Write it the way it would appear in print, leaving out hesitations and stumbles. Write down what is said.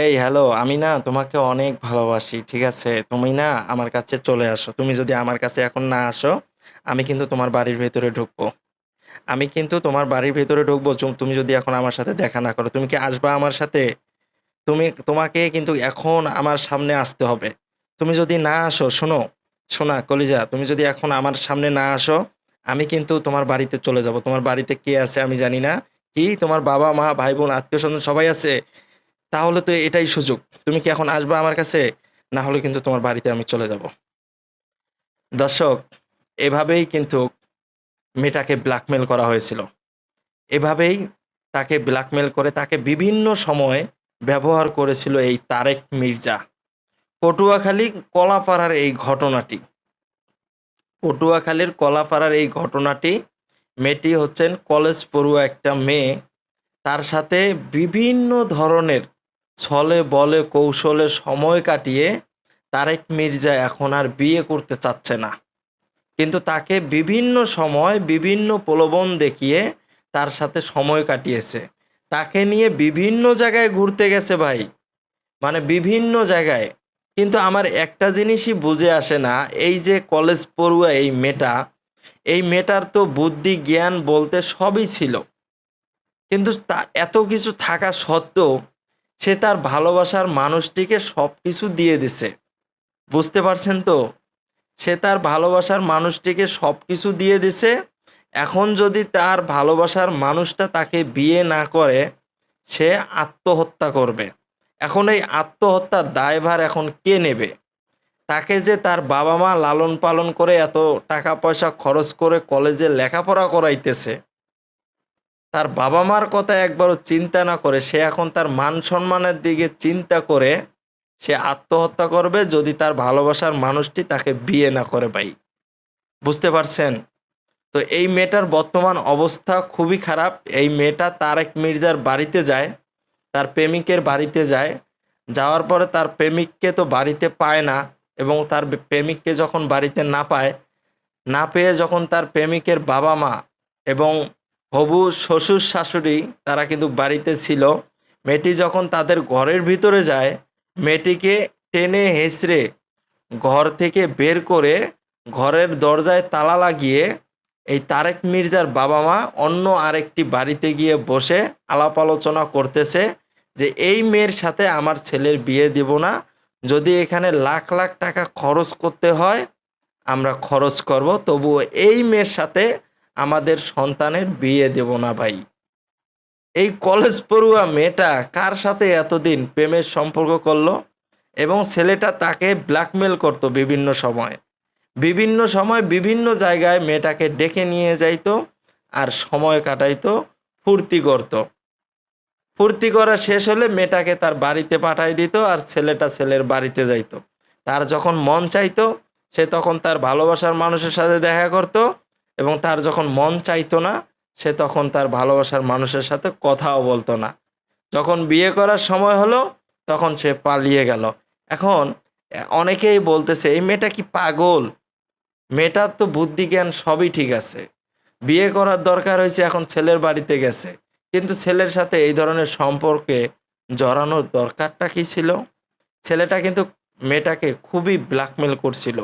এই হ্যালো, আমি না তোমাকে অনেক ভালোবাসি। ঠিক আছে? তুমি না আমার কাছে চলে আসো। তুমি যদি আমার কাছে এখন না আসো, আমি কিন্তু তোমার বাড়ির ভেতরে ঢুকবো। আমি কিন্তু তোমার বাড়ির ভেতরে ঢুকবো তুমি যদি এখন আমার সাথে দেখা না করো। তুমি কি আসবা আমার সাথে? তোমাকে কিন্তু এখন আমার সামনে আসতে হবে। তুমি যদি না আসো, শোনো, শোনা কলিজা, তুমি যদি এখন আমার সামনে না আসো, আমি কিন্তু তোমার বাড়িতে চলে যাব। তোমার বাড়িতে কে আছে আমি জানি না। কি তোমার বাবা মা ভাই বোন আত্মীয় স্বজন সবাই আছে? তাহলে তো এটাই সুযোগ। তুমি কি এখন আসবা আমার কাছে? না হলে কিন্তু তোমার বাড়িতে আমি চলে যাব। দর্শক, এভাবেই কিন্তু মেয়েটাকে ব্ল্যাকমেল করা হয়েছিল। এভাবেই তাকে ব্ল্যাকমেল করে তাকে বিভিন্ন সময় ব্যবহার করেছিল এই তারেক মির্জা। পটুয়াখালী কলাপাড়ার এই ঘটনাটি, পটুয়াখালীর কলাপাড়ার এই ঘটনাটি, মেয়েটি হচ্ছেন কলেজ পড়ুয়া একটা মেয়ে। তার সাথে বিভিন্ন ধরনের ছলে বলে কৌশলে সময় কাটিয়ে তারেক মির্জা এখন আর বিয়ে করতে চাচ্ছে না। কিন্তু তাকে বিভিন্ন সময় বিভিন্ন প্রলোভন দেখিয়ে তার সাথে সময় কাটিয়েছে। তাকে নিয়ে বিভিন্ন জায়গায় ঘুরতে গেছে ভাই, মানে বিভিন্ন জায়গায়। কিন্তু আমার একটা জিনিসই বুঝে আসে না, এই যে কলেজ পড়ুয়া এই মেয়েটা, এই মেয়েটার তো বুদ্ধি জ্ঞান বলতে সবই ছিল, কিন্তু তা এত কিছু থাকা সত্ত্বেও সে তার ভালোবাসার মানুষটিকে সব কিছু দিয়ে দিছে। বুঝতে পারছেন তো? সে তার ভালোবাসার মানুষটিকে সব কিছু দিয়ে দিছে। এখন যদি তার ভালোবাসার মানুষটা তাকে বিয়ে না করে, সে আত্মহত্যা করবে। এখন এই আত্মহত্যার দায়ভার এখন কে নেবে? তাকে যে তার বাবা মা লালন পালন করে এত টাকা পয়সা খরচ করে কলেজে লেখাপড়া করাইতেছে, তার বাবা মার কথা একবারও চিন্তা না করে সে এখন তার মান সম্মানের দিকে চিন্তা করে সে আত্মহত্যা করবে যদি তার ভালোবাসার মানুষটি তাকে বিয়ে না করে ভাই। বুঝতে পারছেন? তো এই মেয়েটার বর্তমান অবস্থা খুবই খারাপ। এই মেয়েটা তারেক মির্জার বাড়িতে যায়, তার প্রেমিকের বাড়িতে যায়। যাওয়ার পরে তার প্রেমিককে তো বাড়িতে পায় না, এবং তার প্রেমিককে যখন বাড়িতে না পায়, না পেয়ে যখন তার প্রেমিকের বাবা মা এবং হবু শ্বশুর শাশুড়ি তারা কিন্তু বাড়িতে ছিল, মেয়েটি যখন তাদের ঘরের ভিতরে যায়, মেয়েটিকে টেনে হেঁচড়ে ঘর থেকে বের করে ঘরের দরজায় তালা লাগিয়ে এই তারেক মির্জার বাবা মা অন্য আরেকটি বাড়িতে গিয়ে বসে আলাপ আলোচনা করতেছে যে এই মেয়ের সাথে আমার ছেলের বিয়ে দিব না। যদি এখানে লাখ লাখ টাকা খরচ করতে হয় আমরা খরচ করব, তবুও এই মেয়ের সাথে আমাদের সন্তানের বিয়ে দেব না ভাই। এই কলেজ পড়ুয়া মেয়েটা কার সাথে এতদিন প্রেমের সম্পর্ক করলো, এবং ছেলেটা তাকে ব্ল্যাকমেল করতো বিভিন্ন সময়। বিভিন্ন সময় বিভিন্ন জায়গায় মেয়েটাকে ডেকে নিয়ে যাইতো আর সময় কাটাইতো, ফুর্তি করত। ফুর্তি করা শেষ হলে মেয়েটাকে তার বাড়িতে পাঠাই দিত আর ছেলেটা ছেলের বাড়িতে যাইতো। তার যখন মন চাইতো সে তখন তার ভালোবাসার মানুষের সাথে দেখা করত, এবং তার যখন মন চাইতো না সে তখন তার ভালোবাসার মানুষের সাথে কথাও বলতো না। যখন বিয়ে করার সময় হলো তখন সে পালিয়ে গেল। এখন অনেকেই বলতেছে এই মেয়েটা কি পাগল? মেয়েটার তো বুদ্ধি জ্ঞান সবই ঠিক আছে, বিয়ে করার দরকার হয়েছে এখন ছেলের বাড়িতে গেছে, কিন্তু ছেলের সাথে এই ধরনের সম্পর্কে জড়ানোর দরকারটা কি ছিল? ছেলেটা কিন্তু মেয়েটাকে খুবই ব্ল্যাকমেল করছিল।